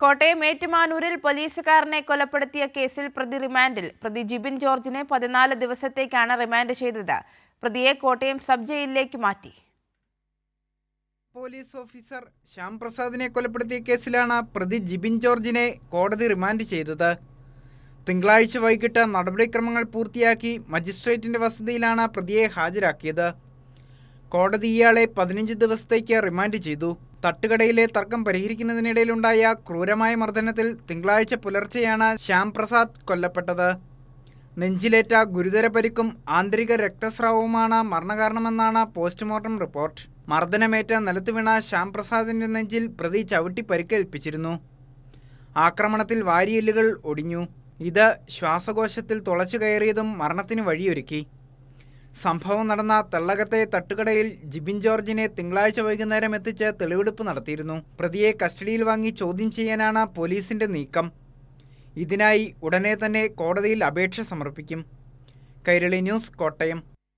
കോട്ടയം ഏറ്റുമാനൂരിൽ പോലീസുകാരനെ കൊലപ്പെടുത്തിയ കേസിൽ പ്രതി റിമാൻഡിൽ. പ്രതി ജിബിൻ ജോർജിനെ 14 ദിവസത്തേക്കാണ് റിമാൻഡ് ചെയ്തത്. പ്രതിയെ കോട്ടയം സബ് ജയിലിലേക്ക് മാറ്റി. പോലീസ് ഓഫീസർ ശ്യാം പ്രസാദിനെ കൊലപ്പെടുത്തിയ കേസിലാണ് പ്രതി ജിബിൻ ജോർജിനെ കോടതി റിമാൻഡ് ചെയ്തത്. തിങ്കളാഴ്ച വൈകിട്ട് നടപടിക്രമങ്ങൾ പൂർത്തിയാക്കി മജിസ്ട്രേറ്റിന്റെ വസതിയിലാണ് പ്രതിയെ ഹാജരാക്കിയത്. കോടതി ഇയാളെ 15 ദിവസത്തേക്ക് റിമാൻഡ് ചെയ്തു. തട്ടുകടയിലെ തർക്കം പരിഹരിക്കുന്നതിനിടയിലുണ്ടായ ക്രൂരമായ മർദ്ദനത്തിൽ തിങ്കളാഴ്ച പുലർച്ചെയാണ് ശ്യാം പ്രസാദ് കൊല്ലപ്പെട്ടത്. നെഞ്ചിലേറ്റ ഗുരുതര പരിക്കും ആന്തരിക രക്തസ്രാവവുമാണ് മരണകാരണമെന്നാണ് പോസ്റ്റ്മോർട്ടം റിപ്പോർട്ട്. മർദ്ദനമേറ്റ നിലത്ത് വീണ ശ്യാം പ്രസാദിന്റെ നെഞ്ചിൽ പ്രതി ചവിട്ടി പരിക്കേൽപ്പിച്ചിരുന്നു. ആക്രമണത്തിൽ വാരിയെല്ലുകൾ ഒടിഞ്ഞു. ഇത് ശ്വാസകോശത്തിൽ തുളച്ചു കയറിയതും മരണത്തിന് വഴിയൊരുക്കി. സംഭവം നടന്ന തെള്ളകത്തെ തട്ടുകടയിൽ ജിബിൻ ജോർജിനെ തിങ്കളാഴ്ച വൈകുന്നേരം എത്തിച്ച് തെളിവെടുപ്പ് നടത്തിയിരുന്നു. പ്രതിയെ കസ്റ്റഡിയിൽ വാങ്ങി ചോദ്യം ചെയ്യാനാണ് പോലീസിന്റെ നീക്കം. ഇതിനായി ഉടനെ തന്നെ കോടതിയിൽ അപേക്ഷ സമർപ്പിക്കും. കൈരളി ന്യൂസ്, കോട്ടയം.